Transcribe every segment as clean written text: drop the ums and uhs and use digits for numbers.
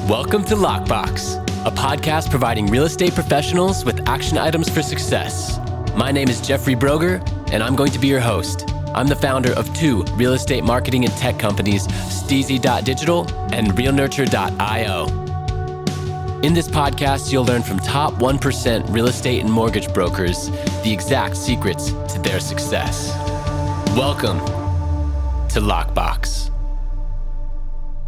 Welcome to Lockbox, a podcast providing real estate professionals with action items for success. My name is Jeffrey Brogger, and I'm going to be your host. I'm the founder of two real estate marketing and tech companies, STEEZY.Digital and realnurture.io. In this podcast, you'll learn from top 1% real estate and mortgage brokers the exact secrets to their success. Welcome to Lockbox.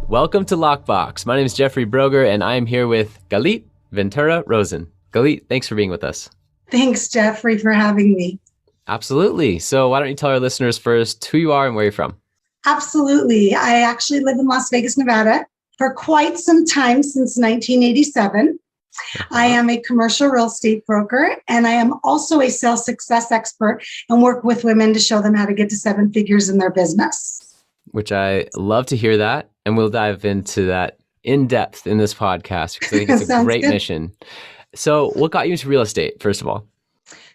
Welcome to Lockbox. My name is Jeffrey Brogger, and I am here with Galit Ventura-Rozen. Galit, thanks for being with us. Thanks, Jeffrey, for having me. Absolutely. So why don't you tell our listeners first who you are and where you're from? Absolutely. I actually live in Las Vegas, Nevada for quite some time, since 1987. I am a commercial real estate broker, and I am also a sales success expert and work with women to show them how to get to seven figures in their business. Which I love to hear that. And we'll dive into that in depth in this podcast because I think it's a great mission. So what got you into real estate, first of all?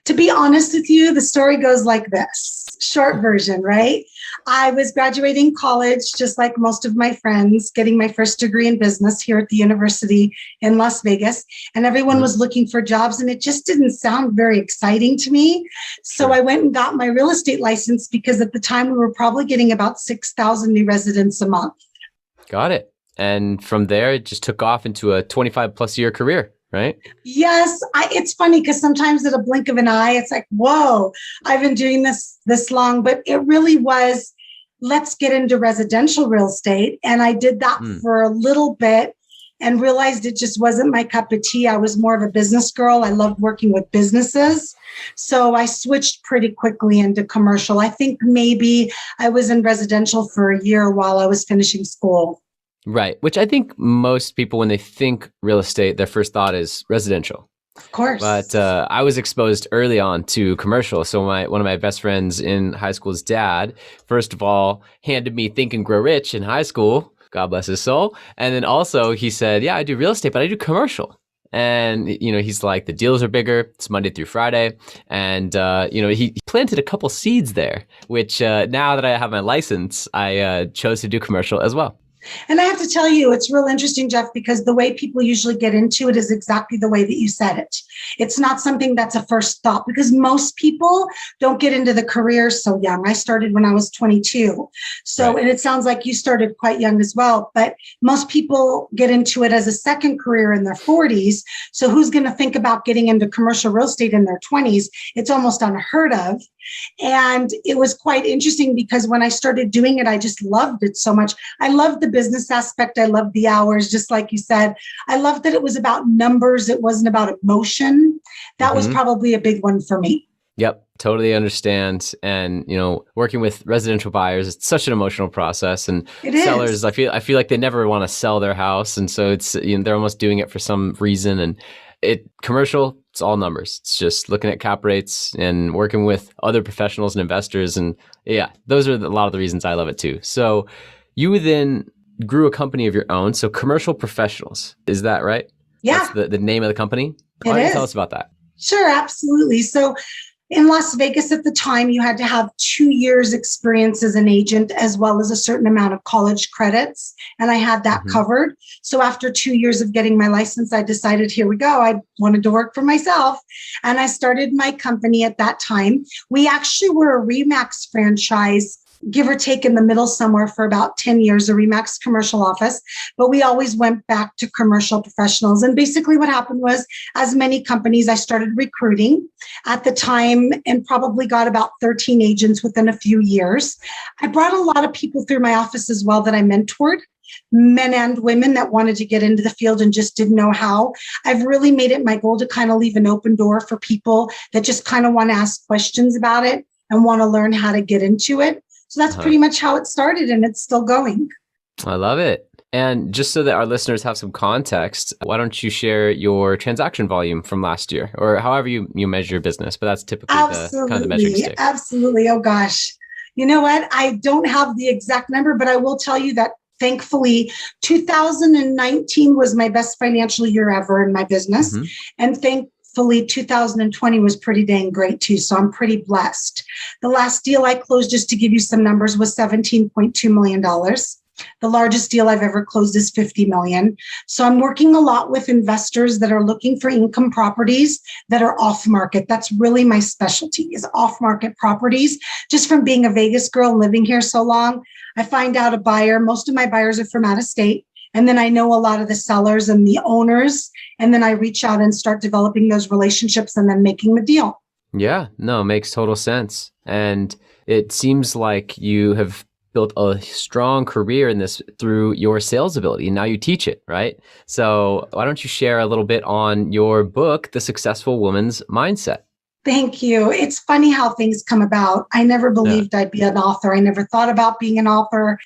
To be honest with you, the story goes like this. Short version, right? I was graduating college, just like most of my friends, getting my first degree in business here at the university in Las Vegas. And everyone was looking for jobs, and it just didn't sound very exciting to me. So I went and got my real estate license because at the time we were probably getting about 6,000 new residents a month. Got it. And from there, it just took off into a 25 plus year career, right? Yes. It's funny because sometimes at a blink of an eye, it's like, whoa, I've been doing this long, but it really was, let's get into residential real estate. And I did that for a little bit and realized it just wasn't my cup of tea. I was more of a business girl. I loved working with businesses. So I switched pretty quickly into commercial. I think maybe I was in residential for a year while I was finishing school. Right. Which I think most people, when they think real estate, their first thought is residential. Of course. But I was exposed early on to commercial. So one of my best friends in high school's dad, first of all, handed me Think and Grow Rich in high school. God bless his soul. And then also he said, yeah, I do real estate, but I do commercial. And, he's like, the deals are bigger. It's Monday through Friday. And, he planted a couple seeds there, which now that I have my license, I chose to do commercial as well. And I have to tell you, it's real interesting, Jeff, because the way people usually get into it is exactly the way that you said it. It's not something that's a first thought because most people don't get into the career so young. I started when I was 22. So, right. And it sounds like you started quite young as well, but most people get into it as a second career in their 40s. So who's going to think about getting into commercial real estate in their 20s? It's almost unheard of. And it was quite interesting because when I started doing it, I just loved it so much. I loved the business aspect. I loved the hours, just like you said. I loved that it was about numbers. It wasn't about emotion. That was probably a big one for me. Yep. Totally understand. And, working with residential buyers, it's such an emotional process. And sellers, I feel like they never want to sell their house. And so it's, they're almost doing it for some reason. And commercial, it's all numbers. It's just looking at cap rates and working with other professionals and investors. And yeah, those are a lot of the reasons I love it too. So you then grew a company of your own. So Commercial Professionals, is that right? Yeah. That's the name of the company? Why don't you tell us about that? Sure, absolutely. So in Las Vegas at the time, you had to have 2 years experience as an agent, as well as a certain amount of college credits. And I had that covered. So after 2 years of getting my license, I decided, here we go. I wanted to work for myself. And I started my company at that time. We actually were a RE/MAX franchise, give or take in the middle somewhere, for about 10 years, a RE/MAX commercial office. But we always went back to Commercial Professionals. And basically what happened was, as many companies, I started recruiting at the time and probably got about 13 agents within a few years. I brought a lot of people through my office as well that I mentored, men and women that wanted to get into the field and just didn't know how. I've really made it my goal to kind of leave an open door for people that just kind of want to ask questions about it and want to learn how to get into it. So that's pretty much how it started, and it's still going. I love it. And just so that our listeners have some context, why don't you share your transaction volume from last year, or however you measure your business? But that's typically the measuring stick. Absolutely. Oh, gosh. You know what? I don't have the exact number, but I will tell you that thankfully, 2019 was my best financial year ever in my business. And thankfully, 2020 was pretty dang great too. So I'm pretty blessed. The last deal I closed, just to give you some numbers, was $17.2 million. The largest deal I've ever closed is 50 million. So I'm working a lot with investors that are looking for income properties that are off market. That's really my specialty, is off market properties. Just from being a Vegas girl and living here so long, I find out a buyer. Most of my buyers are from out of state. And then I know a lot of the sellers and the owners. And then I reach out and start developing those relationships and then making the deal. Yeah, no, makes total sense. And it seems like you have built a strong career in this through your sales ability. And now you teach it, right? So why don't you share a little bit on your book, The Successful Woman's Mindset? Thank you. It's funny how things come about. I never believed I'd be an author. I never thought about being an author.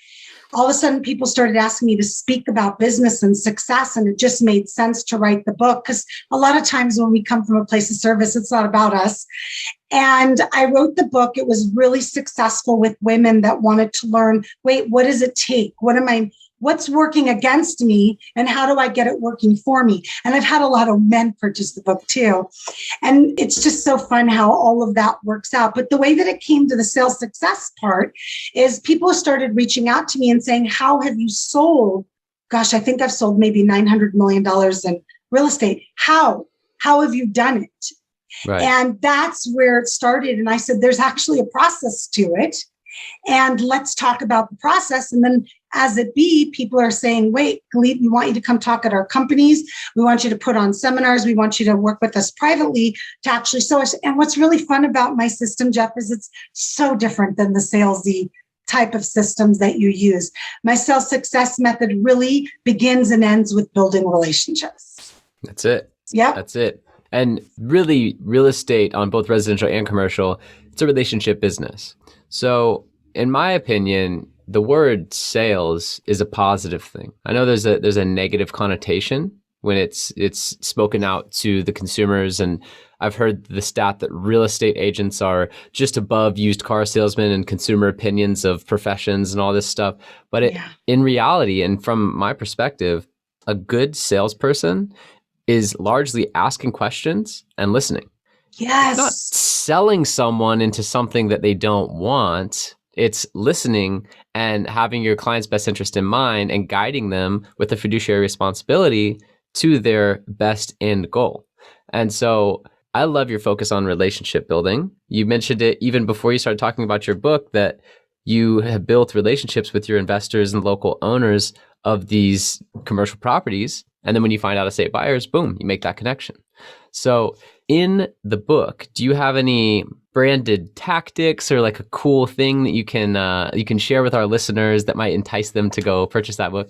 All of a sudden, people started asking me to speak about business and success, and it just made sense to write the book, because a lot of times when we come from a place of service, it's not about us. And I wrote the book. It was really successful with women that wanted to learn, wait, what does it take? What's working against me, and how do I get it working for me? And I've had a lot of men purchase the book too. And it's just so fun how all of that works out. But the way that it came to the sales success part is people started reaching out to me and saying, how have you sold? Gosh, I think I've sold maybe $900 million in real estate. How have you done it? Right. And that's where it started. And I said, there's actually a process to it. And let's talk about the process. And then as it be, people are saying, wait, Galit, we want you to come talk at our companies. We want you to put on seminars. We want you to work with us privately to actually sell us. And what's really fun about my system, Jeff, is it's so different than the salesy type of systems that you use. My sales success method really begins and ends with building relationships. That's it. Yeah. That's it. And really, real estate on both residential and commercial, it's a relationship business. So in my opinion, the word sales is a positive thing. I know there's a negative connotation when it's spoken out to the consumers. And I've heard the stat that real estate agents are just above used car salesmen and consumer opinions of professions and all this stuff. But in reality, and from my perspective, a good salesperson is largely asking questions and listening. Yes. It's not selling someone into something that they don't want. It's listening and having your client's best interest in mind and guiding them with a fiduciary responsibility to their best end goal. And so I love your focus on relationship building. You mentioned it even before you started talking about your book, that you have built relationships with your investors and local owners of these commercial properties. And then when you find out estate buyers, boom, you make that connection. So in the book, do you have any branded tactics or like a cool thing that you can share with our listeners that might entice them to go purchase that book?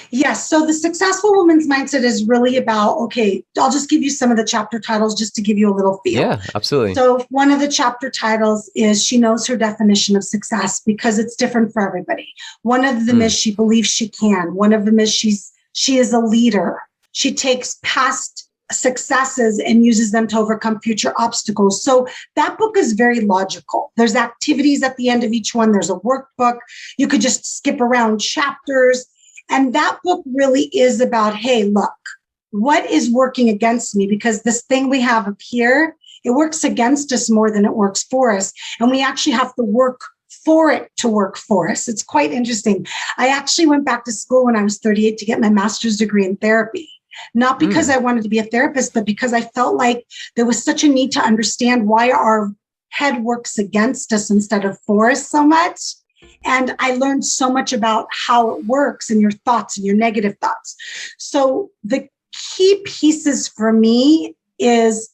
Yes. So the Successful Woman's Mindset is really about, okay, I'll just give you some of the chapter titles just to give you a little feel. Yeah, absolutely. So one of the chapter titles is She Knows Her Definition of Success, because it's different for everybody. One of them is she believes she can. One of them is she is a leader. She takes past successes and uses them to overcome future obstacles. So that book is very logical. There's activities at the end of each one. There's a workbook. You could just skip around chapters. And that book really is about, hey, look, what is working against me? Because this thing we have up here, it works against us more than it works for us. And we actually have to work for it to work for us. It's quite interesting. I actually went back to school when I was 38 to get my master's degree in therapy. Not because I wanted to be a therapist, but because I felt like there was such a need to understand why our head works against us instead of for us so much. And I learned so much about how it works and your thoughts and your negative thoughts. So the key pieces for me is,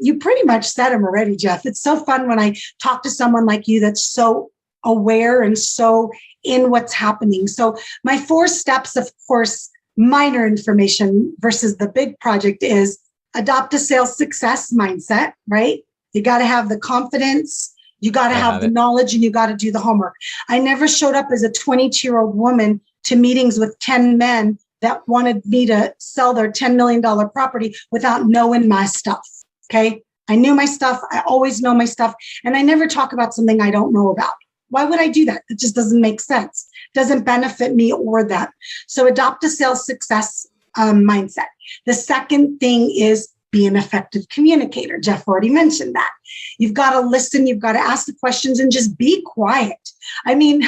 you pretty much said them already, Jeff. It's so fun when I talk to someone like you that's so aware and so in what's happening. So my 4 steps, of course, minor information versus the big project, is adopt a sales success mindset, right? You got to have the confidence. You got to have the knowledge, and you got to do the homework. I never showed up as a 22-year-old woman to meetings with 10 men that wanted me to sell their $10 million property without knowing my stuff. Okay. I knew my stuff. I always know my stuff. And I never talk about something I don't know about. Why would I do that? It just doesn't make sense. Doesn't benefit me or them. So adopt a sales success mindset. The second thing is be an effective communicator. Jeff already mentioned that. You've got to listen. You've got to ask the questions and just be quiet. I mean,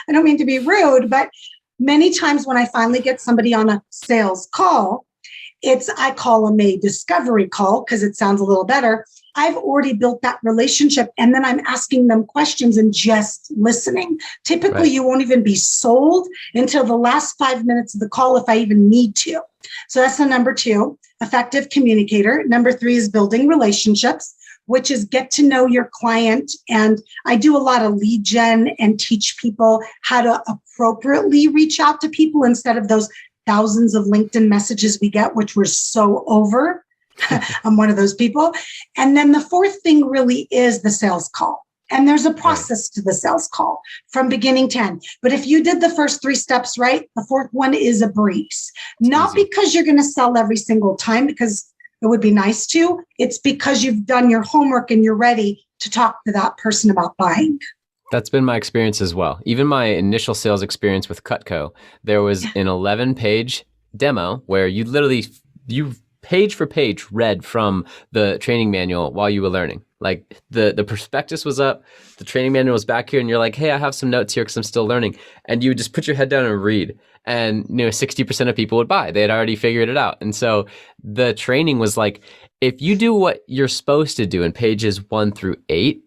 I don't mean to be rude, but many times when I finally get somebody on a sales call, I call them a discovery call because it sounds a little better. I've already built that relationship, and then I'm asking them questions and just listening. Typically, you won't even be sold until the last 5 minutes of the call if I even need to. So that's the number 2, effective communicator. Number 3 is building relationships, which is get to know your client. And I do a lot of lead gen and teach people how to appropriately reach out to people instead of those thousands of LinkedIn messages we get, which we're so over. I'm one of those people. And then the 4th thing really is the sales call. And there's a process to the sales call from beginning to end. But if you did the first 3 steps right, the 4th one is a breeze. Not because you're going to sell every single time, because it would be nice to. It's because you've done your homework and you're ready to talk to that person about buying. That's been my experience as well. Even my initial sales experience with Cutco, there was an 11-page demo where you page for page read from the training manual while you were learning. Like the prospectus was up, the training manual was back here, and you're like, hey, I have some notes here because I'm still learning. And you would just put your head down and read. And 60% of people would buy. They had already figured it out. And so the training was like, if you do what you're supposed to do in pages 1 through 8,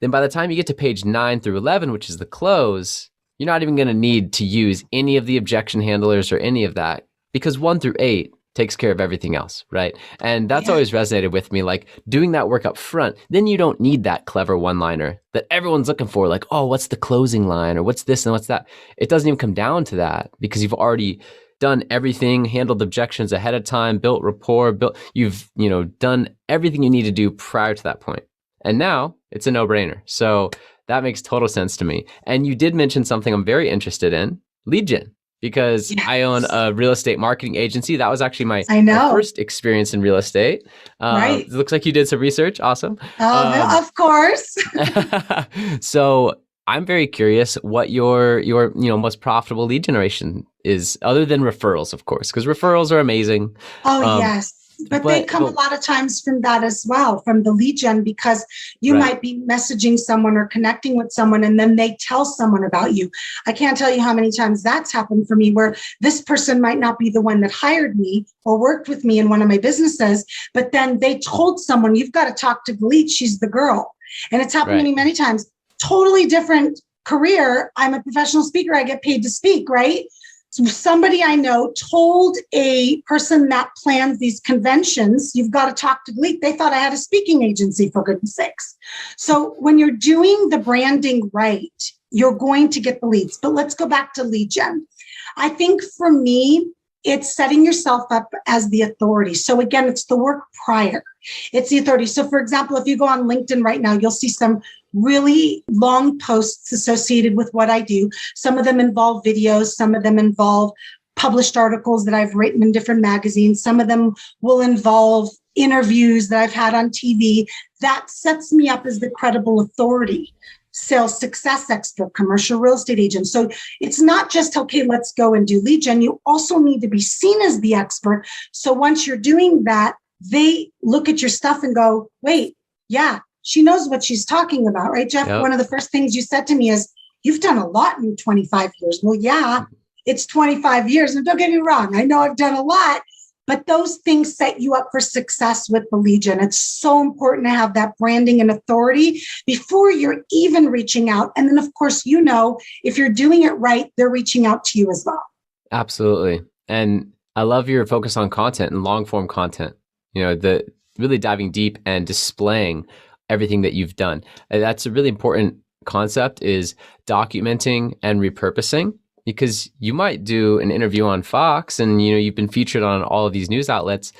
then by the time you get to page 9 through 11, which is the close, you're not even going to need to use any of the objection handlers or any of that, because 1 through 8 takes care of everything else, right? And that's always resonated with me, like doing that work up front. Then you don't need that clever one-liner that everyone's looking for, like, oh, what's the closing line or what's this and what's that? It doesn't even come down to that because you've already done everything, handled objections ahead of time, built rapport, you've done everything you need to do prior to that point. And now it's a no-brainer. So that makes total sense to me. And you did mention something I'm very interested in, lead gen. Because I own a real estate marketing agency. That was actually my first experience in real estate. It looks like you did some research. Awesome. Of course. So I'm very curious what your most profitable lead generation is, other than referrals, of course, because referrals are amazing. Yes. But they come a lot of times from that as well, from the lead gen, because you might be messaging someone or connecting with someone and then they tell someone about you. I can't tell you how many times that's happened for me, where this person might not be the one that hired me or worked with me in one of my businesses, but then they told someone, you've got to talk to Galit, she's the girl. And it's happened to me many times. Totally different career. I'm a professional speaker. I get paid to speak, right? Somebody I know told a person that plans these conventions, you've got to talk to Galit. They thought I had a speaking agency, for goodness sakes. So when you're doing the branding right, you're going to get the leads. But let's go back to lead gen. I think for me, it's setting yourself up as the authority. So again, it's the work prior. It's the authority. So for example, if you go on LinkedIn right now, you'll see some really long posts associated with what I do. Some of them involve videos. Some of them involve published articles that I've written in different magazines. Some of them will involve interviews that I've had on TV. That sets me up as the credible authority. Sales success expert, commercial real estate agent. So it's not just, okay, let's go and do lead gen. You also need to be seen as the expert. So once you're doing that, they look at your stuff and go, wait, yeah, she knows what she's talking about, right, Jeff? Yep. One of the first things you said to me is, you've done a lot in 25 years. Well, yeah, it's 25 years. And don't get me wrong, I know I've done a lot, but those things set you up for success with the lead gen. It's so important to have that branding and authority before you're even reaching out. And then, of course, if you're doing it right, they're reaching out to you as well. Absolutely. And I love your focus on content and long form content, the really diving deep and displaying everything that you've done. And that's a really important concept, is documenting and repurposing, because you might do an interview on Fox and you've been featured on all of these news outlets,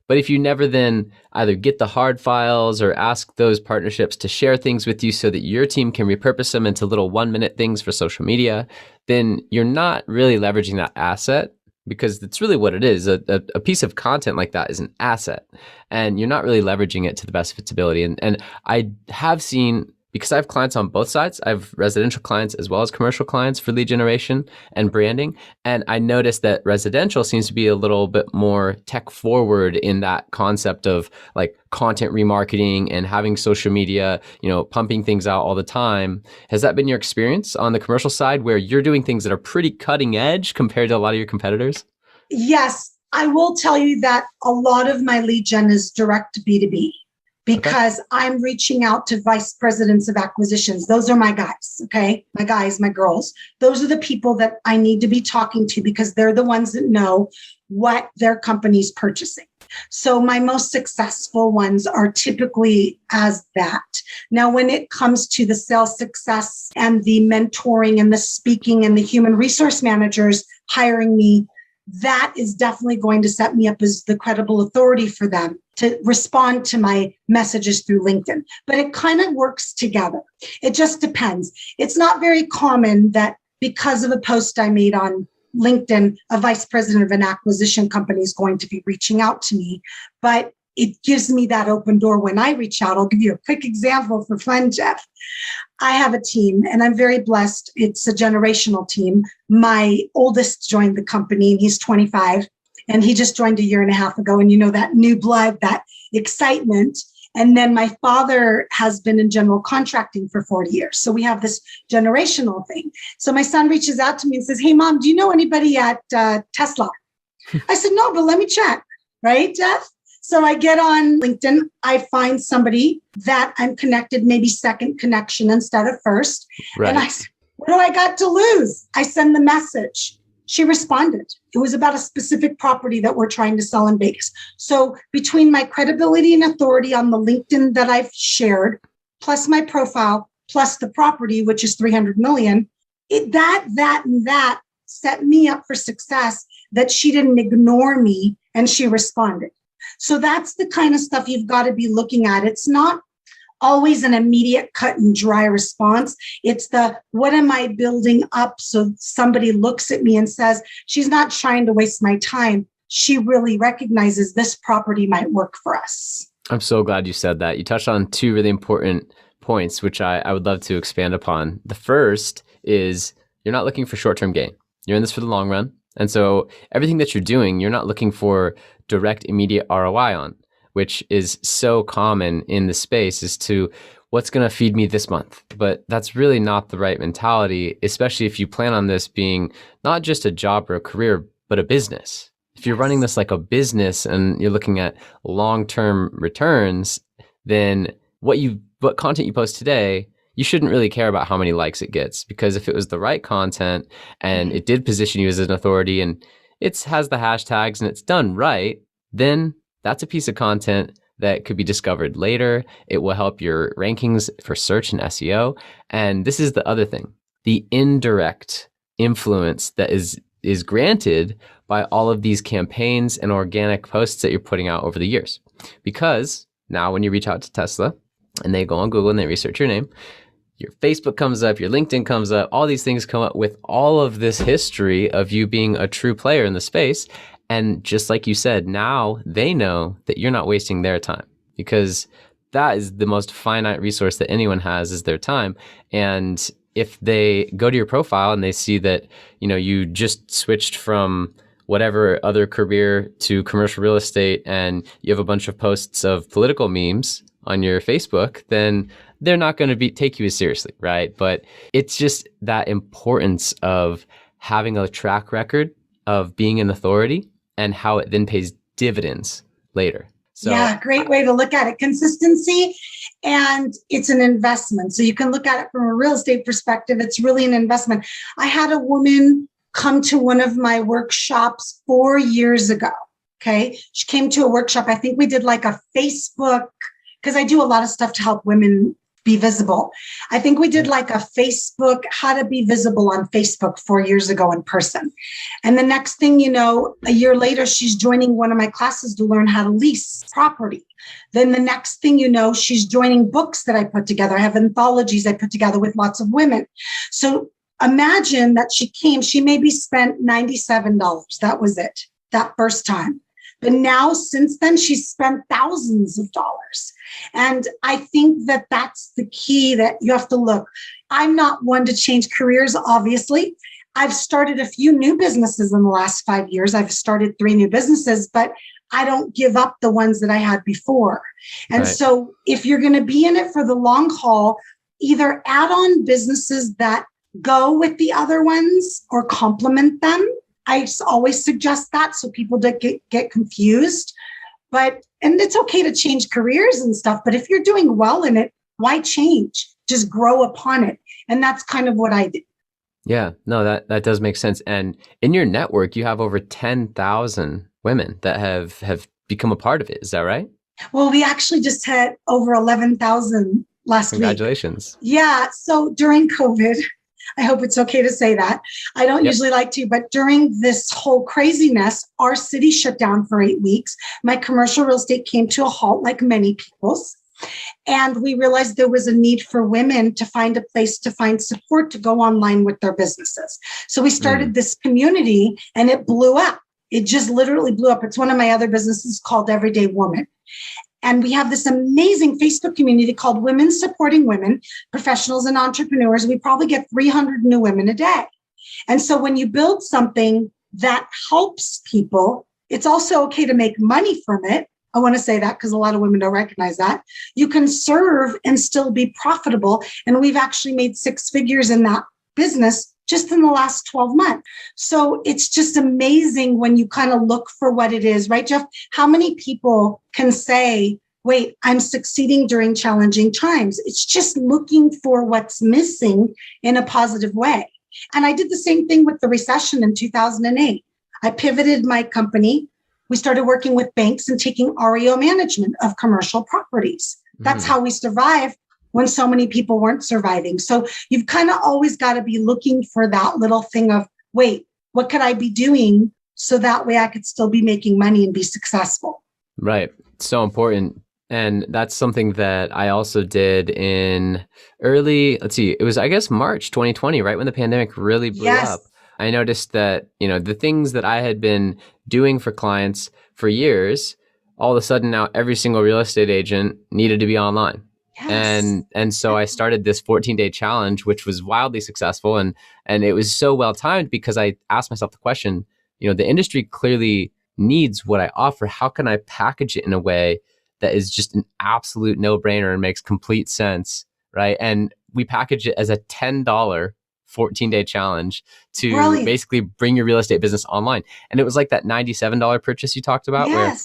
but if you never then either get the hard files or ask those partnerships to share things with you so that your team can repurpose them into little 1-minute things for social media, then you're not really leveraging that asset, because that's really what it is. A piece of content like that is an asset, and you're not really leveraging it to the best of its ability. And I have seen because I have clients on both sides. I have residential clients as well as commercial clients for lead generation and branding. And I noticed that residential seems to be a little bit more tech forward in that concept of like content remarketing and having social media, pumping things out all the time. Has that been your experience on the commercial side where you're doing things that are pretty cutting edge compared to a lot of your competitors? Yes, I will tell you that a lot of my lead gen is direct B2B because I'm reaching out to vice presidents of acquisitions. Those are my guys, okay? My guys, my girls. Those are the people that I need to be talking to because they're the ones that know what their company's purchasing. So my most successful ones are typically as that. Now, when it comes to the sales success and the mentoring and the speaking and the human resource managers hiring me, that is definitely going to set me up as the credible authority for them to respond to my messages through LinkedIn. But it kind of works together. It just depends. It's not very common that because of a post I made on LinkedIn, a vice president of an acquisition company is going to be reaching out to me, but it gives me that open door when I reach out. I'll give you a quick example for fun, Jeff. I have a team and I'm very blessed. It's a generational team. My oldest joined the company and he's 25 and he just joined a year and a half ago. And that new blood, that excitement. And then my father has been in general contracting for 40 years. So we have this generational thing. So my son reaches out to me and says, "Hey, Mom, do you know anybody at Tesla?" I said, "No, but let me check." Right, Jeff? So I get on LinkedIn. I find somebody that I'm connected, maybe second connection instead of first. Right. And I said, "What do I got to lose?" I send the message. She responded. It was about a specific property that we're trying to sell in Vegas. So between my credibility and authority on the LinkedIn that I've shared, plus my profile, plus the property, which is 300 million, that set me up for success that she didn't ignore me and she responded. So that's the kind of stuff you've got to be looking at. It's not always an immediate cut and dry response. It's what am I building up so somebody looks at me and says, she's not trying to waste my time. She really recognizes this property might work for us. I'm so glad you said that. You touched on two really important points, which I would love to expand upon. The first is you're not looking for short-term gain. You're in this for the long run. And so everything that you're doing, you're not looking for direct, immediate ROI on, which is so common in the space as to what's going to feed me this month. But that's really not the right mentality, especially if you plan on this being not just a job or a career, but a business. If you're running this like a business and you're looking at long-term returns, then what content you post today, you shouldn't really care about how many likes it gets, because if it was the right content and it did position you as an authority and it has the hashtags and it's done right, then that's a piece of content that could be discovered later. It will help your rankings for search and SEO. And this is the other thing, the indirect influence that is granted by all of these campaigns and organic posts that you're putting out over the years. Because now when you reach out to Tesla and they go on Google and they research your name, your Facebook comes up, your LinkedIn comes up, all these things come up with all of this history of you being a true player in the space. And just like you said, now they know that you're not wasting their time, because that is the most finite resource that anyone has, is their time. And if they go to your profile and they see that, you just switched from whatever other career to commercial real estate and you have a bunch of posts of political memes on your Facebook, then they're not going to take you as seriously, right? But it's just that importance of having a track record of being an authority and how it then pays dividends later. So, yeah, great way to look at it. Consistency, and it's an investment. So you can look at it from a real estate perspective. It's really an investment. I had a woman come to one of my workshops 4 years ago. Okay. She came to a workshop. I think we did like a Facebook, because I do a lot of stuff to help women be visible. I think we did like a Facebook, how to be visible on Facebook 4 years ago in person. And the next thing you know, a year later, she's joining one of my classes to learn how to lease property. Then the next thing you know, she's joining books that I put together. I have anthologies I put together with lots of women. So imagine that she maybe spent $97. That was it, that first time. But now, since then, she's spent thousands of dollars. And I think that that's the key that you have to look. I'm not one to change careers, obviously. I've started a few new businesses in the last 5 years. I've started 3 new businesses, but I don't give up the ones that I had before. And so if you're going to be in it for the long haul, either add on businesses that go with the other ones or complement them. I always suggest that so people don't get confused. And it's okay to change careers and stuff, but if you're doing well in it, why change? Just grow upon it. And that's kind of what I did. Yeah, no, that does make sense. And in your network, you have over 10,000 women that have become a part of it. Is that right? Well, we actually just had over 11,000 last week. Congratulations. Yeah. So during COVID, I hope it's okay to say that. I don't usually like to, but during this whole craziness, our city shut down for 8 weeks. My commercial real estate came to a halt like many people's. And we realized there was a need for women to find a place to find support to go online with their businesses. So we started this community and it blew up. It just literally blew up. It's one of my other businesses called Everyday Woman. And we have this amazing Facebook community called Women Supporting Women, Professionals and Entrepreneurs. We probably get 300 new women a day. And so when you build something that helps people, it's also okay to make money from it. I want to say that because a lot of women don't recognize that. You can serve and still be profitable. And we've actually made 6 figures in that business just in the last 12 months. So it's just amazing when you kind of look for what it is, right, Jeff? How many people can say, wait, I'm succeeding during challenging times? It's just looking for what's missing in a positive way. And I did the same thing with the recession in 2008. I pivoted my company. We started working with banks and taking REO management of commercial properties. That's how we survived when so many people weren't surviving. So you've kind of always got to be looking for that little thing of, wait, what could I be doing so that way I could still be making money and be successful? Right. So important. And that's something that I also did in it was, I guess, March 2020, right when the pandemic really blew up. I noticed that, the things that I had been doing for clients for years, all of a sudden now every single real estate agent needed to be online. And so I started this 14-day challenge, which was wildly successful. And it was so well timed because I asked myself the question, the industry clearly needs what I offer. How can I package it in a way that is just an absolute no-brainer and makes complete sense, right? And we package it as a $10 14-day challenge to basically bring your real estate business online. And it was like that $97 purchase you talked about, where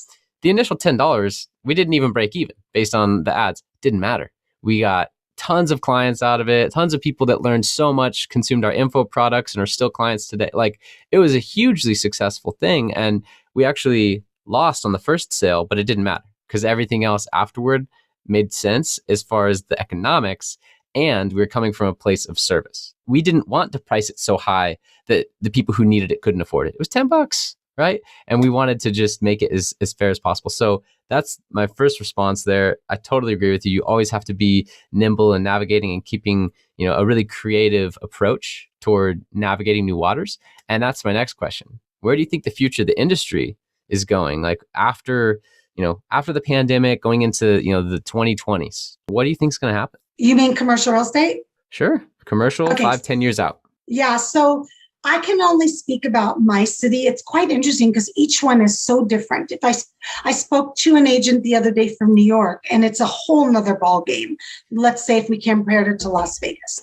the initial $10, we didn't even break even based on the ads. It didn't matter. We got tons of clients out of it, tons of people that learned so much, consumed our info products and are still clients today. Like, it was a hugely successful thing. And we actually lost on the first sale, but it didn't matter because everything else afterward made sense as far as the economics. And we were coming from a place of service. We didn't want to price it so high that the people who needed it couldn't afford it. It was $10, right? And we wanted to just make it as fair as possible. So that's my first response there. I totally agree with you. You always have to be nimble and navigating and keeping, a really creative approach toward navigating new waters. And that's my next question. Where do you think the future of the industry is going? Like after the pandemic, going into, the 2020s, what do you think is going to happen? You mean commercial real estate? Sure. Commercial, 5-10 years out. Yeah. So I can only speak about my city. It's quite interesting because each one is so different. If I spoke to an agent the other day from New York, and it's a whole nother ball game. Let's say if we compared it to Las Vegas.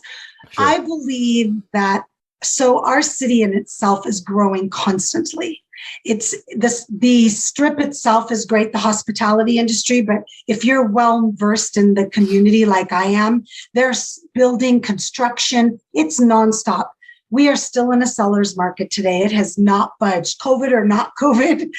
Sure. I believe that, so our city in itself is growing constantly. The strip itself is great, the hospitality industry, but if you're well versed in the community like I am, there's building, construction, it's nonstop. We are still in a seller's market today. It has not budged. COVID or not COVID,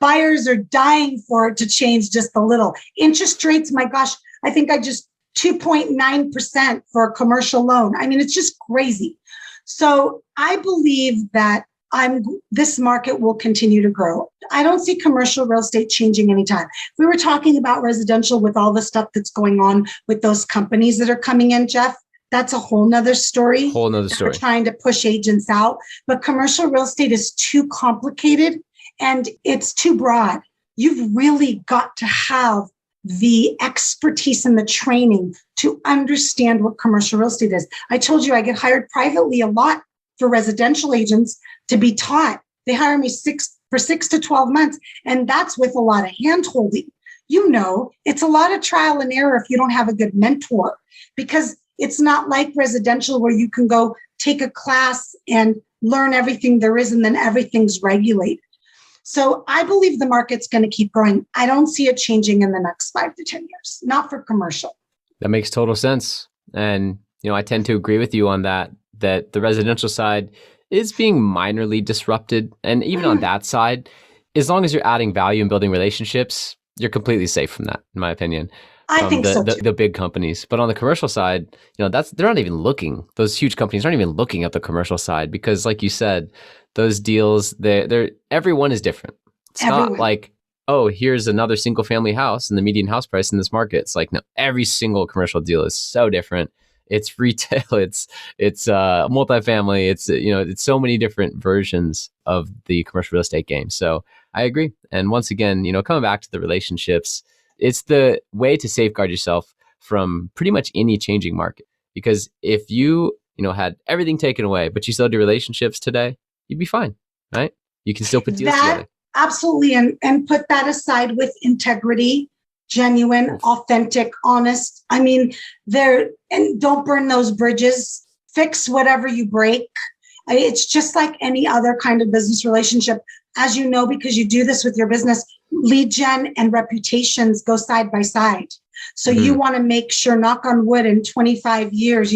buyers are dying for it to change just a little. Interest rates, my gosh, I think I just 2.9% for a commercial loan. I mean, it's just crazy. So I believe that this market will continue to grow. I don't see commercial real estate changing anytime. We were talking about residential with all the stuff that's going on with those companies that are coming in, Jeff. That's a whole nother story. We're trying to push agents out. But commercial real estate is too complicated and it's too broad. you've really got to have the expertise and the training to understand what commercial real estate is. I told you I get hired privately a lot for residential agents to be taught. They hire me for 6 to 12 months, and that's with a lot of hand-holding. It's a lot of trial and error if you don't have a good mentor, because it's not like residential where you can go take a class and learn everything there is and then everything's regulated. So I believe the market's going to keep growing. I don't see it changing in the next 5 to 10 years, not for commercial. That makes total sense. And, I tend to agree with you on that the residential side is being minorly disrupted. And even on that side, as long as you're adding value and building relationships, you're completely safe from that, in my opinion. I think so too. The big companies. But on the commercial side, they're not even looking. Those huge companies aren't even looking at the commercial side because, like you said, those deals, everyone is different. It's not like, oh, here's another single family house and the median house price in this market. It's like, no, every single commercial deal is so different. It's retail, it's multifamily, it's so many different versions of the commercial real estate game. So I agree. And once again, coming back to the relationships, it's the way to safeguard yourself from pretty much any changing market. Because if you, had everything taken away, but you still do relationships today, you'd be fine, right? You can still put deals together. Absolutely. And put that aside with integrity, genuine, authentic, honest. I mean, and don't burn those bridges, fix whatever you break. It's just like any other kind of business relationship. As you know, because you do this with your business, lead gen and reputations go side by side. So you want to make sure, knock on wood, in 25 years,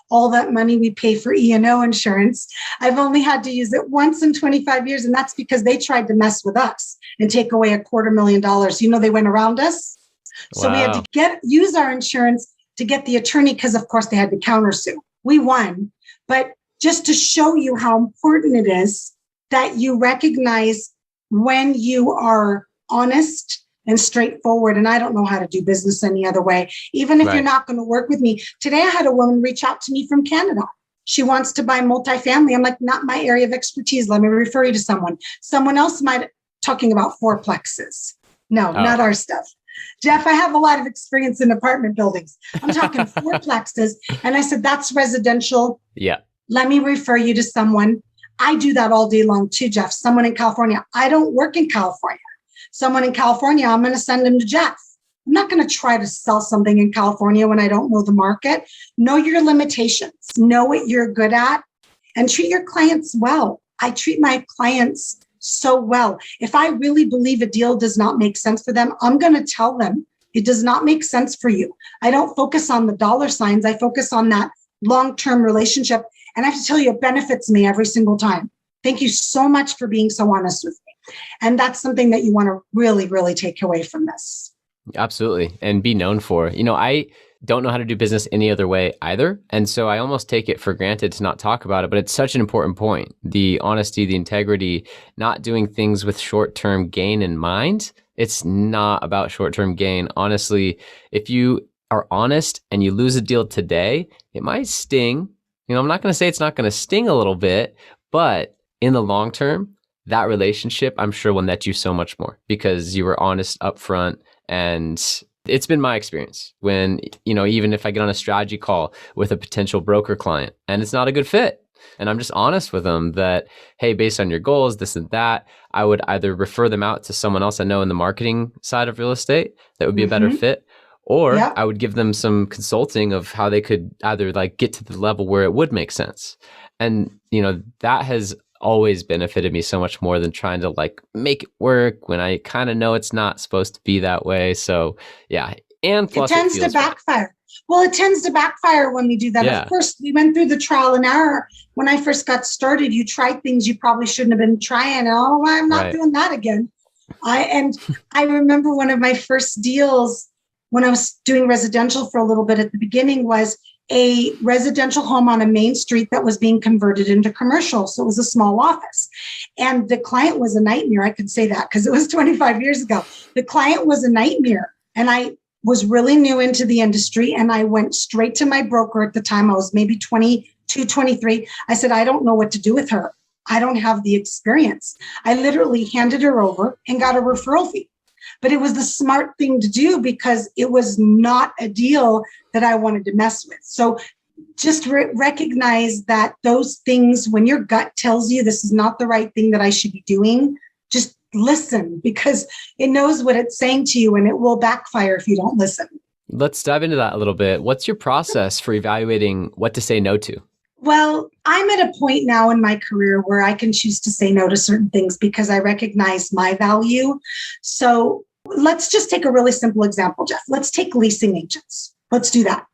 all that money we pay for E&O insurance, I've only had to use it once in 25 years. And that's because they tried to mess with us and take away $250,000. They went around us. So we had to use our insurance to get the attorney because, of course, they had to countersue. We won. But just to show you how important it is that you recognize when you are honest and straightforward. And I don't know how to do business any other way, even if you're not going to work with me. Today, I had a woman reach out to me from Canada. She wants to buy multifamily. I'm like, not my area of expertise. Let me refer you to someone. Someone else might talking about fourplexes. No, not our stuff. Jeff, I have a lot of experience in apartment buildings. I'm talking fourplexes. And I said, that's residential. Yeah. Let me refer you to someone. I do that all day long too, Jeff. Someone in California. I don't work in California. Someone in California, I'm going to send them to Jeff. I'm not going to try to sell something in California when I don't know the market. Know your limitations. Know what you're good at and treat your clients well. I treat my clients so well. If I really believe a deal does not make sense for them, I'm going to tell them it does not make sense for you. I don't focus on the dollar signs. I focus on that long-term relationship. And I have to tell you, it benefits me every single time. Thank you so much for being so honest with me. And that's something that you want to really, really take away from this. Absolutely. And be known for. I don't know how to do business any other way either. And so I almost take it for granted to not talk about it, but it's such an important point. The honesty, the integrity, not doing things with short-term gain in mind. It's not about short-term gain. Honestly, if you are honest and you lose a deal today, it might sting. I'm not going to say it's not going to sting a little bit, but in the long term, that relationship, I'm sure, will net you so much more because you were honest upfront. And it's been my experience when, even if I get on a strategy call with a potential broker client and it's not a good fit, and I'm just honest with them that, hey, based on your goals, this and that, I would either refer them out to someone else I know in the marketing side of real estate that would be a better fit, or I would give them some consulting of how they could either get to the level where it would make sense. And, that has always benefited me so much more than trying to make it work when I kind of know it's not supposed to be that way. So yeah. And plus it tends to backfire. Well, it tends to backfire when we do that. Of course, we went through the trial and error. When I first got started, you tried things you probably shouldn't have been trying. Oh, I'm not doing that again. I remember one of my first deals when I was doing residential for a little bit at the beginning was a residential home on a main street that was being converted into commercial. So it was a small office. And the client was a nightmare. I could say that because it was 25 years ago. The client was a nightmare. And I was really new into the industry. And I went straight to my broker at the time. I was maybe 22, 23. I said, I don't know what to do with her. I don't have the experience. I literally handed her over and got a referral fee. but it was the smart thing to do because it was not a deal that I wanted to mess with. So just recognize that those things, when your gut tells you this is not the right thing that I should be doing, just listen, because it knows what it's saying to you and it will backfire if you don't listen. Let's dive into that a little bit. What's your process for evaluating what to say no to? Well, I'm at a point now in my career where I can choose to say no to certain things because I recognize my value. So let's just take a really simple example, Jeff. Let's take leasing agents. Let's do that.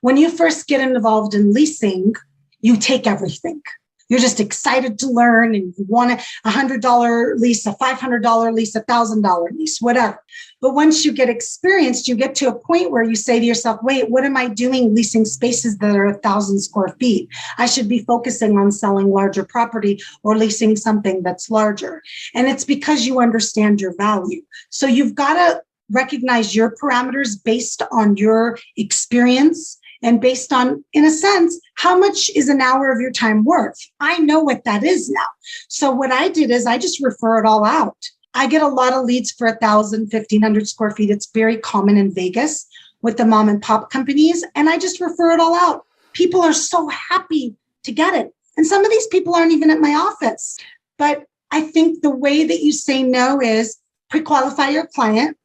When you first get involved in leasing, you take everything. You're just excited to learn and you want a $100 lease, a $500 lease, a $1,000 lease, whatever. But once you get experienced, you get to a point where you say to yourself, wait, what am I doing leasing spaces that are 1,000 square feet? I should be focusing on selling larger property or leasing something that's larger. And it's because you understand your value. So you've got to recognize your parameters based on your experience and based on, in a sense, how much is an hour of your time worth? I know what that is now. So what I did is I just refer it all out. I get a lot of leads for 1,000, 1,500 square feet. It's very common in Vegas with the mom and pop companies. And I just refer it all out. People are so happy to get it. And some of these people aren't even at my office. But I think the way that you say no is pre-qualify your client.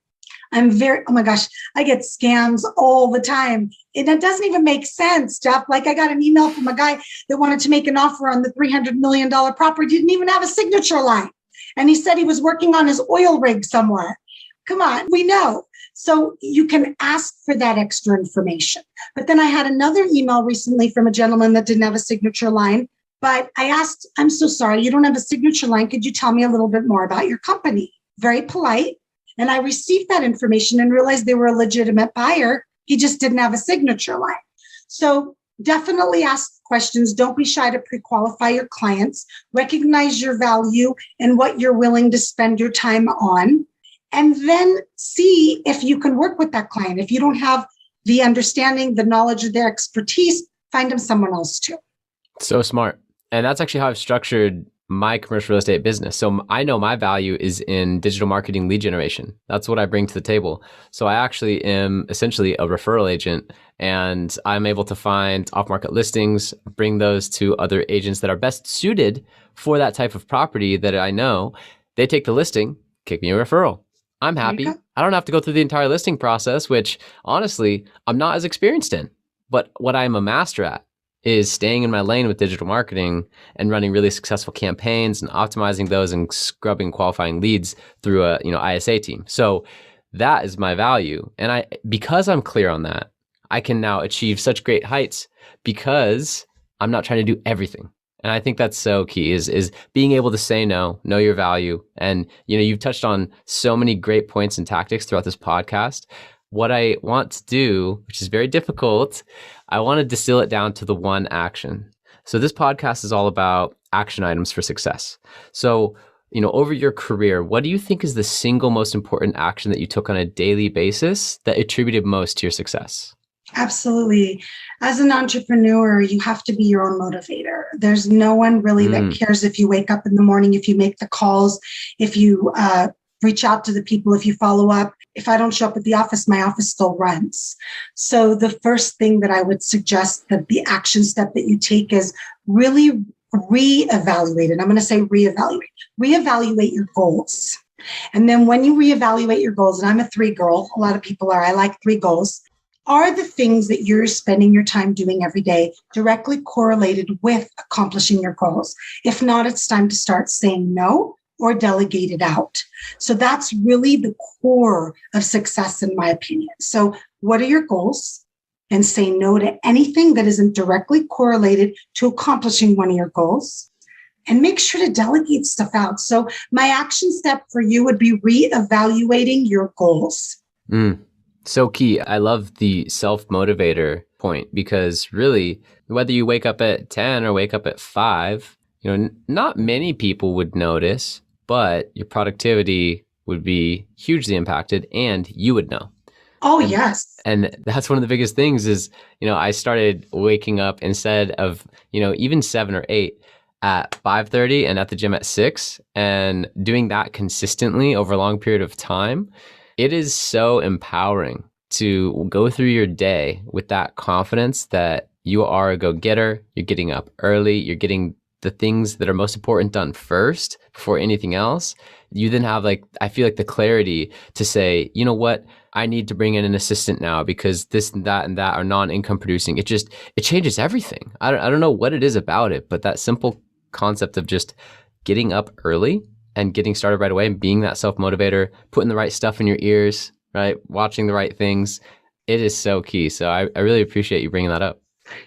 Oh my gosh, I get scams all the time. And it doesn't even make sense, Jeff. Like I got an email from a guy that wanted to make an offer on the $300 million property, didn't even have a signature line. And he said he was working on his oil rig somewhere. Come on, we know. So you can ask for that extra information. But then I had another email recently from a gentleman that didn't have a signature line. But I asked, I'm so sorry, you don't have a signature line. Could you tell me a little bit more about your company? Very polite. And I received that information and realized they were a legitimate buyer. He just didn't have a signature line. So definitely ask questions. Don't be shy to pre-qualify your clients. Recognize your value and what you're willing to spend your time on. And then see if you can work with that client. If you don't have the understanding, the knowledge, or their expertise, find them someone else too. So smart. And that's actually how I've structured my commercial real estate business. So I know my value is in digital marketing lead generation. That's what I bring to the table. So I actually am essentially a referral agent, and I'm able to find off-market listings, bring those to other agents that are best suited for that type of property that I know. They take the listing, kick me a referral. I'm happy. I don't have to go through the entire listing process, which honestly, I'm not as experienced in. But what I'm a master at is staying in my lane with digital marketing and running really successful campaigns and optimizing those and scrubbing qualifying leads through a ISA team. So that is my value. And because I'm clear on that, I can now achieve such great heights because I'm not trying to do everything. And I think that's so key is being able to say no, know your value. And you've touched on so many great points and tactics throughout this podcast. What I want to do, which is very difficult, I want to distill it down to the one action. So this podcast is all about action items for success. So, over your career, what do you think is the single most important action that you took on a daily basis that attributed most to your success? Absolutely. As an entrepreneur, you have to be your own motivator. There's no one really that cares if you wake up in the morning, if you make the calls, if you reach out to the people, if you follow up. If I don't show up at the office, my office still runs. So the first thing that I would suggest that the action step that you take is really reevaluate. And I'm going to say reevaluate your goals. And then when you reevaluate your goals, and I'm a 3 girl, a lot of people are, I like 3 goals. Are the things that you're spending your time doing every day directly correlated with accomplishing your goals? If not, it's time to start saying no or delegate it out. So that's really the core of success, in my opinion. So what are your goals? And say no to anything that isn't directly correlated to accomplishing one of your goals. And make sure to delegate stuff out. So my action step for you would be reevaluating your goals. So key. I love the self-motivator point, because really, whether you wake up at 10 or wake up at 5, not many people would notice, but your productivity would be hugely impacted and you would know. Oh, yes. And that's one of the biggest things is, I started waking up instead of, even 7 or 8, at 5:30 and at the gym at 6, and doing that consistently over a long period of time, it is so empowering to go through your day with that confidence that you are a go-getter, you're getting up early, you're getting the things that are most important done first before anything else. You then have like, I feel like the clarity to say, you know what, I need to bring in an assistant now because this and that are non-income producing. It changes everything. I don't know what it is about it, but that simple concept of just getting up early and getting started right away and being that self-motivator, putting the right stuff in your ears, right? Watching the right things. It is so key. So I really appreciate you bringing that up.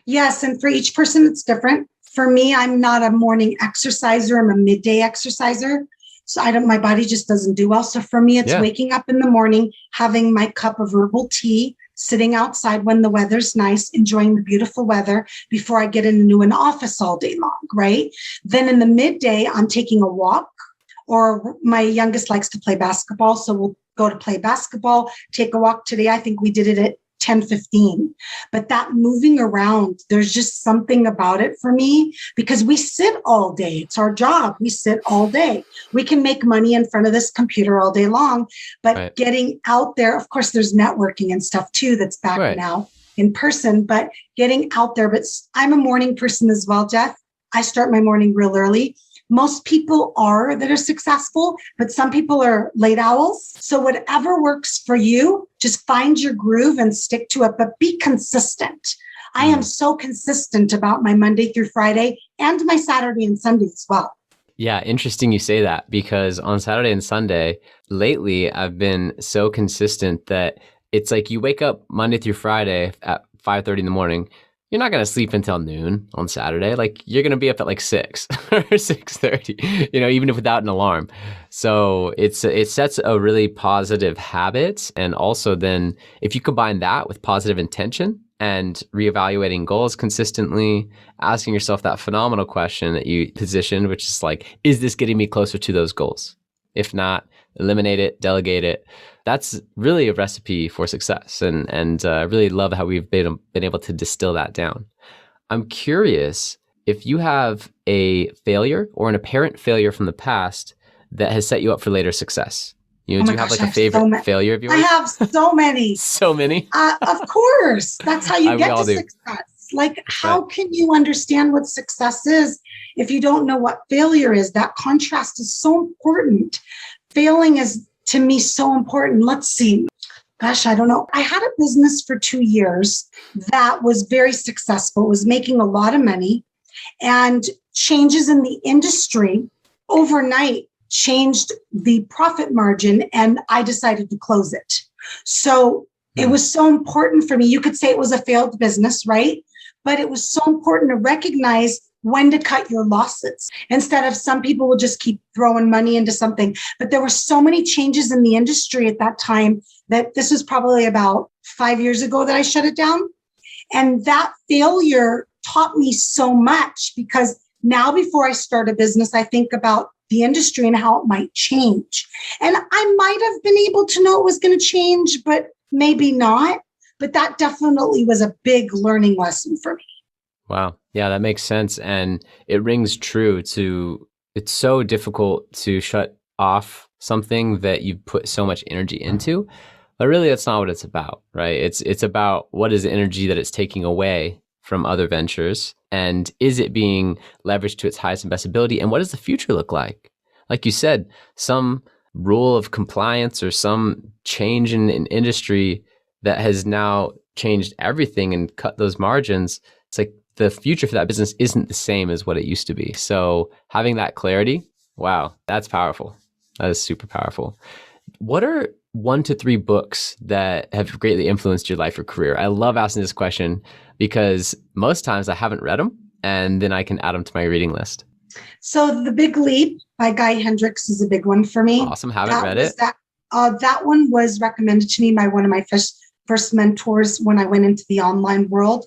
Yes. And for each person, it's different. For me, I'm not a morning exerciser. I'm a midday exerciser. So my body just doesn't do well. So for me, it's waking up in the morning, having my cup of herbal tea, sitting outside when the weather's nice, enjoying the beautiful weather before I get into an office all day long, right? Then in the midday, I'm taking a walk, or my youngest likes to play basketball. So we'll go to play basketball, take a walk. Today, I think we did it at 10:15. But that moving around, there's just something about it for me because we sit all day. It's our job. We sit all day. We can make money in front of this computer all day long, but getting out there, of course, there's networking and stuff too that's back now in person, but getting out there. But I'm a morning person as well, Jeff. I start my morning real early. Most people that are successful, but some people are late owls. So whatever works for you, just find your groove and stick to it, but be consistent. I am so consistent about my Monday through Friday and my Saturday and Sunday as well. Yeah, interesting you say that, because on Saturday and Sunday, lately, I've been so consistent that it's like you wake up Monday through Friday at 5:30 in the morning. You're not going to sleep until noon on Saturday. Like, you're going to be up at like 6 or 6:30, even if without an alarm. So it sets a really positive habit. And also then if you combine that with positive intention and reevaluating goals consistently, asking yourself that phenomenal question that you positioned, which is like, is this getting me closer to those goals? If not, eliminate it, delegate it. That's really a recipe for success. And I really love how we've been able to distill that down. I'm curious if you have a failure or an apparent failure from the past that has set you up for later success. Do you have like a favorite failure of yours? I have so many. So many? Of course. That's how you get to success. Like, how can you understand what success is if you don't know what failure is? That contrast is so important. Failing is, to me, so important. Let's see. Gosh, I don't know. I had a business for 2 years that was very successful. It was making a lot of money, and changes in the industry overnight changed the profit margin, and I decided to close it. So it was so important for me. You could say it was a failed business, right? But it was so important to recognize when to cut your losses instead of some people will just keep throwing money into something. But there were so many changes in the industry at that time that this was probably about 5 years ago that I shut it down. And that failure taught me so much, because now before I start a business, I think about the industry and how it might change. And I might have been able to know it was going to change, but maybe not. But that definitely was a big learning lesson for me. Wow. Yeah, that makes sense. And it rings true to, it's so difficult to shut off something that you put so much energy into, but really that's not what it's about, right? It's about what is the energy that it's taking away from other ventures, and is it being leveraged to its highest and best ability, and what does the future look like? Like you said, some rule of compliance or some change in industry that has now changed everything and cut those margins. It's like the future for that business isn't the same as what it used to be. So having that clarity, wow, that's powerful. That is super powerful. What are 1 to 3 books that have greatly influenced your life or career? I love asking this question because most times I haven't read them, and then I can add them to my reading list. So The Big Leap by Guy Hendricks is a big one for me. Awesome. Haven't read it. That one was recommended to me by one of my first mentors when I went into the online world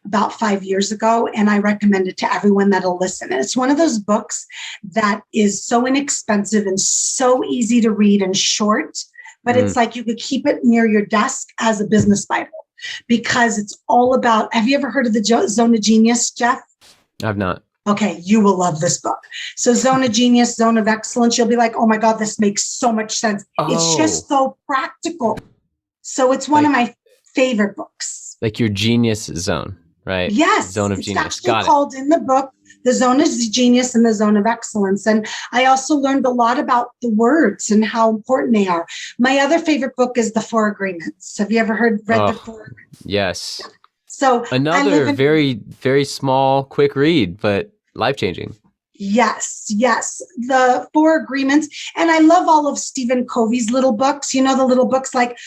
about 5 years ago, and I recommend it to everyone that'll listen. And it's one of those books that is so inexpensive and so easy to read and short, but it's like you could keep it near your desk as a business Bible, because it's all about, have you ever heard of the Zone of Genius, Jeff? I've not. Okay, you will love this book. So Zone of Genius, Zone of Excellence, you'll be like, oh my God, this makes so much sense. It's just so practical. So it's one of my favorite books. Like your genius zone, right? Yes. Zone of it's genius. actually called in the book, the Zone of Genius and the Zone of Excellence. And I also learned a lot about the words and how important they are. My other favorite book is The Four Agreements. Have you ever read The Four Agreements? Yes. So another very, very small, quick read, but life-changing. Yes. The Four Agreements. And I love all of Stephen Covey's little books, the little books like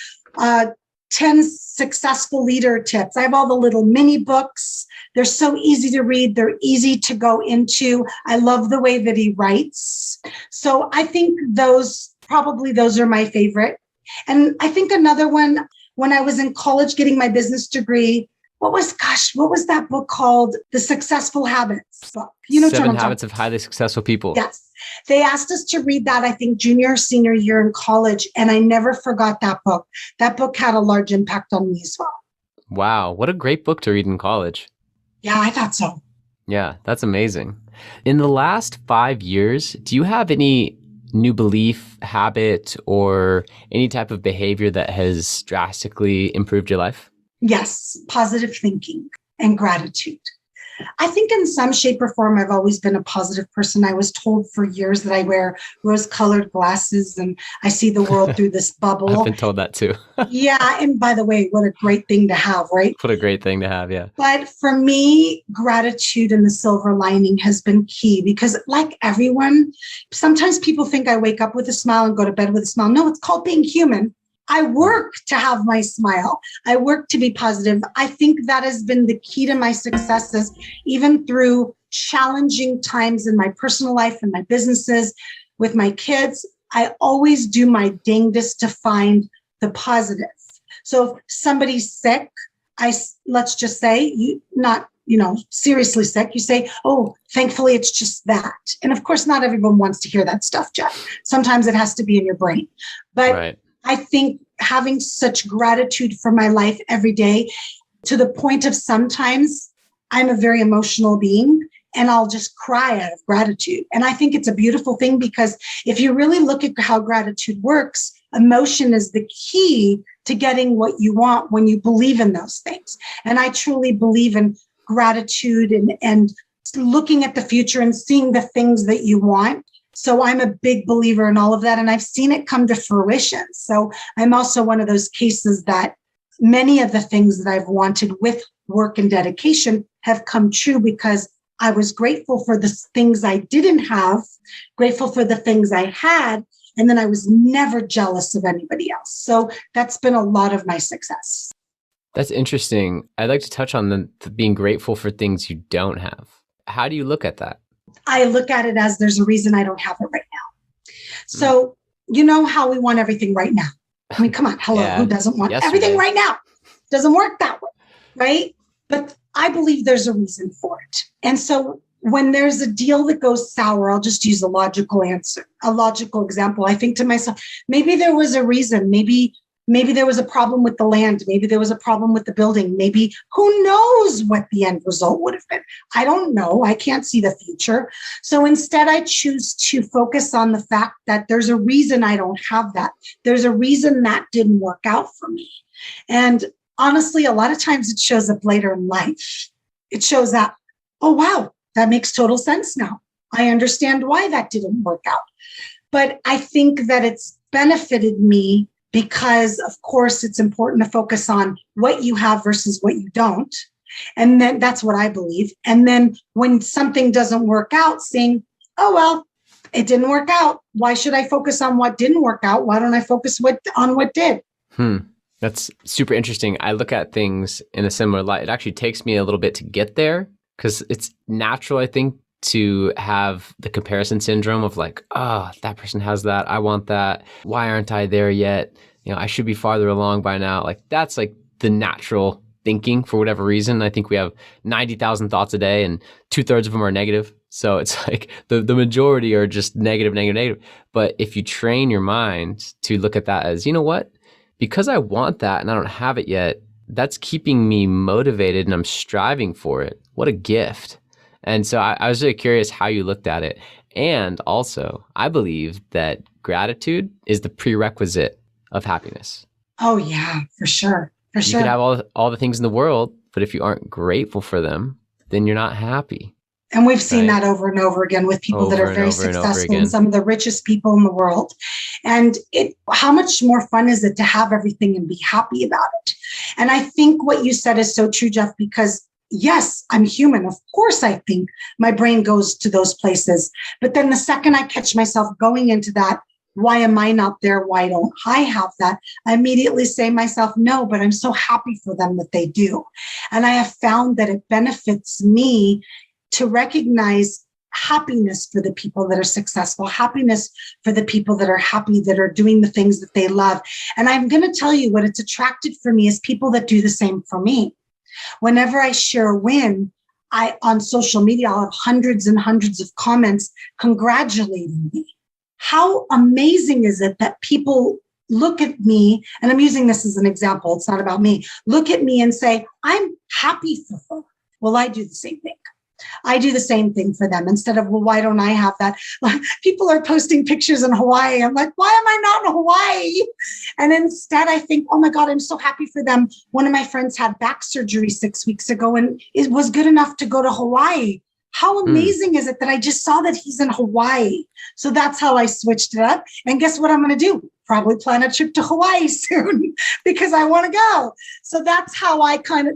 10 Successful Leader Tips. I have all the little mini books. They're so easy to read. They're easy to go into. I love the way that he writes. So I think those are my favorite. And I think another one, when I was in college getting my business degree, what was that book called? The Successful Habits book. 7 Habits of Highly Successful People. Yes. They asked us to read that, I think, junior or senior year in college. And I never forgot that book. That book had a large impact on me as well. Wow. What a great book to read in college. Yeah, I thought so. Yeah, that's amazing. In the last 5 years, do you have any new belief, habit, or any type of behavior that has drastically improved your life? Yes, positive thinking and gratitude. I think in some shape or form, I've always been a positive person. I was told for years that I wear rose-colored glasses and I see the world through this bubble. I've been told that too. Yeah. And by the way, what a great thing to have, right? What a great thing to have, yeah. But for me, gratitude and the silver lining has been key because like everyone, sometimes people think I wake up with a smile and go to bed with a smile. No, it's called being human. I work to have my smile. I work to be positive. I think that has been the key to my successes, even through challenging times in my personal life and my businesses with my kids. I always do my dangest to find the positive. So if somebody's sick, let's just say, not seriously sick, you say, oh, thankfully it's just that. And of course, not everyone wants to hear that stuff, Jeff. Sometimes it has to be in your brain. But right. I think having such gratitude for my life every day to the point of sometimes I'm a very emotional being and I'll just cry out of gratitude. And I think it's a beautiful thing because if you really look at how gratitude works, emotion is the key to getting what you want when you believe in those things. And I truly believe in gratitude and looking at the future and seeing the things that you want. So I'm a big believer in all of that, and I've seen it come to fruition. So I'm also one of those cases that many of the things that I've wanted with work and dedication have come true because I was grateful for the things I didn't have, grateful for the things I had, and then I was never jealous of anybody else. So that's been a lot of my success. That's interesting. I'd like to touch on the being grateful for things you don't have. How do you look at that? I look at it as there's a reason I don't have it right now. So you know how we want everything right now. I mean, come on, hello, yeah. Who doesn't want everything right now? Doesn't work that way, right? But I believe there's a reason for it. And so when there's a deal that goes sour, I'll just use a logical example. I think to myself, maybe there was a reason. Maybe there was a problem with the land. Maybe there was a problem with the building. Maybe who knows what the end result would have been. I don't know. I can't see the future. So instead, I choose to focus on the fact that there's a reason I don't have that. There's a reason that didn't work out for me. And honestly, a lot of times it shows up later in life. It shows up, oh, wow, that makes total sense now. I understand why that didn't work out. But I think that it's benefited me because, of course, it's important to focus on what you have versus what you don't. And then that's what I believe. And then when something doesn't work out, saying, oh, well, it didn't work out. Why should I focus on what didn't work out? Why don't I focus on what did? That's super interesting. I look at things in a similar light. It actually takes me a little bit to get there because it's natural, I think, to have the comparison syndrome of like, oh, that person has that. I want that. Why aren't I there yet? I should be farther along by now. Like that's like the natural thinking for whatever reason. I think we have 90,000 thoughts a day and 2/3 of them are negative. So it's like the majority are just negative. But if you train your mind to look at that as, you know what? Because I want that and I don't have it yet, that's keeping me motivated and I'm striving for it. What a gift. And so I was really curious how you looked at it. And also, I believe that gratitude is the prerequisite of happiness. Oh yeah, for sure. For You could sure. have all the things in the world, but if you aren't grateful for them, then you're not happy, And we've seen right? that over and over again with people that Over are and very over and over successful and again. some of the richest people in the world. And how much more fun is it to have everything and be happy about it? And I think what you said is so true, Jeff, because yes, I'm human. Of course, I think my brain goes to those places. But then the second I catch myself going into that, why am I not there? Why don't I have that? I immediately say to myself, no, but I'm so happy for them that they do. And I have found that it benefits me to recognize happiness for the people that are successful, happiness for the people that are happy, that are doing the things that they love. And I'm going to tell you what it's attracted for me is people that do the same for me. Whenever I share a win, on social media, I'll have hundreds and hundreds of comments congratulating me. How amazing is it that people look at me, and I'm using this as an example, it's not about me, look at me and say, I'm happy for her. Well, I do the same thing. I do the same thing for them instead of, well, why don't I have that? People are posting pictures in Hawaii. I'm like, why am I not in Hawaii? And instead I think, oh my God, I'm so happy for them. One of my friends had back surgery 6 weeks ago and it was good enough to go to Hawaii. How amazing is it that I just saw that he's in Hawaii? So that's how I switched it up. And guess what I'm going to do? Probably plan a trip to Hawaii soon because I want to go. So that's how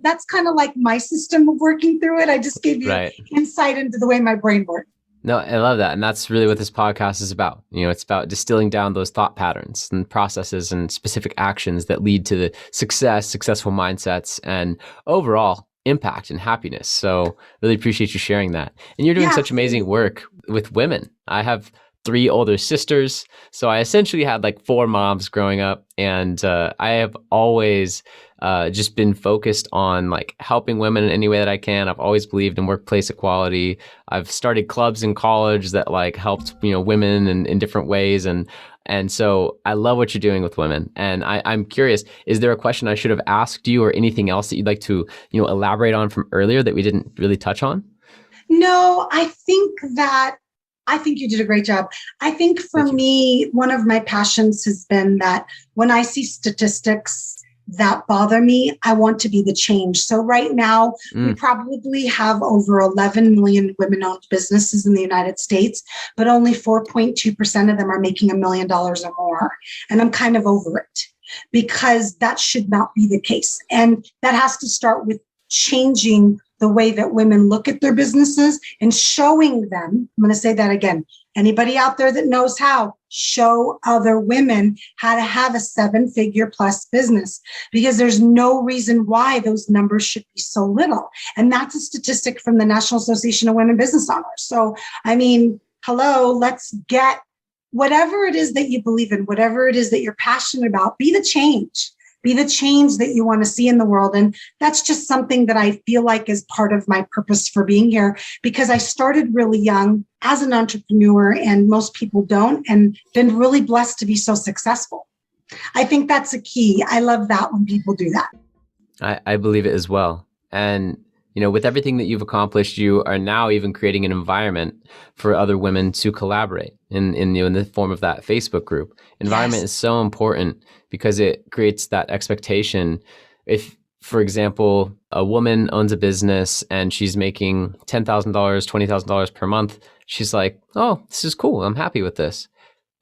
that's kind of like my system of working through it. I just gave you insight into the way my brain works. No, I love that. And that's really what this podcast is about. It's about distilling down those thought patterns and processes and specific actions that lead to the successful mindsets, and overall impact and happiness. So really appreciate you sharing that. And you're doing such amazing work with women. I have 3 older sisters. So I essentially had like 4 moms growing up. And I have always just been focused on like helping women in any way that I can. I've always believed in workplace equality. I've started clubs in college that like helped, women in different ways. And so I love what you're doing with women. And I'm curious, is there a question I should have asked you or anything else that you'd like to, elaborate on from earlier that we didn't really touch on? No, I think you did a great job. I think for me, one of my passions has been that when I see statistics that bother me, I want to be the change. So right now, we probably have over 11 million women-owned businesses in the United States, but only 4.2% of them are making $1 million or more. And I'm kind of over it because that should not be the case. And that has to start with changing the way that women look at their businesses and showing them, I'm going to say that again, anybody out there that knows how, show other women how to have a 7-figure plus business, because there's no reason why those numbers should be so little. And that's a statistic from the National Association of Women Business Owners. So, I mean, hello, let's get whatever it is that you believe in, whatever it is that you're passionate about, be the change. Be the change that you want to see in the world. And that's just something that I feel like is part of my purpose for being here, because I started really young as an entrepreneur and most people don't, and been really blessed to be so successful. I think that's a key. I love that when people do that. I believe it as well. And, with everything that you've accomplished, you are now even creating an environment for other women to collaborate in the form of that Facebook group. Environment is so important because it creates that expectation. If, for example, a woman owns a business and she's making $10,000, $20,000 per month, she's like, oh, this is cool. I'm happy with this.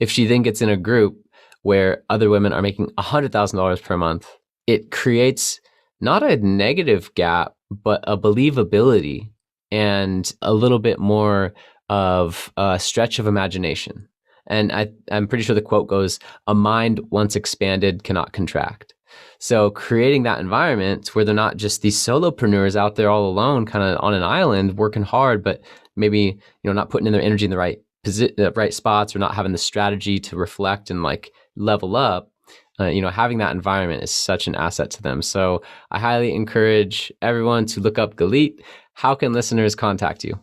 If she then gets in a group where other women are making $100,000 per month, it creates not a negative gap, but a believability and a little bit more of a stretch of imagination. And I'm pretty sure the quote goes, a mind once expanded cannot contract. So creating that environment where they're not just these solopreneurs out there all alone, kind of on an island working hard, but maybe, not putting in their energy in the right spots, or not having the strategy to reflect and like level up. Having that environment is such an asset to them. So I highly encourage everyone to look up Galit. How can listeners contact you?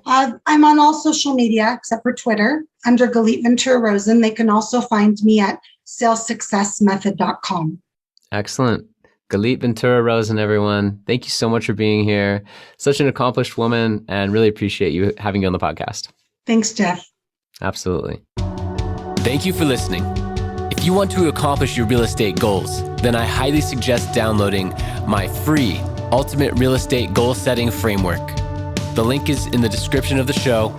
I'm on all social media except for Twitter under Galit Ventura-Rozen. They can also find me at salessuccessmethod.com. Excellent. Galit Ventura-Rozen, everyone. Thank you so much for being here. Such an accomplished woman, and really appreciate you having you on the podcast. Thanks, Jeff. Absolutely. Thank you for listening. If you want to accomplish your real estate goals, then I highly suggest downloading my free Ultimate Real Estate Goal Setting Framework. The link is in the description of the show,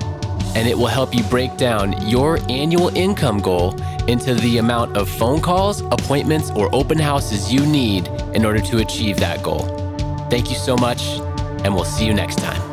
and it will help you break down your annual income goal into the amount of phone calls, appointments, or open houses you need in order to achieve that goal. Thank you so much, and we'll see you next time.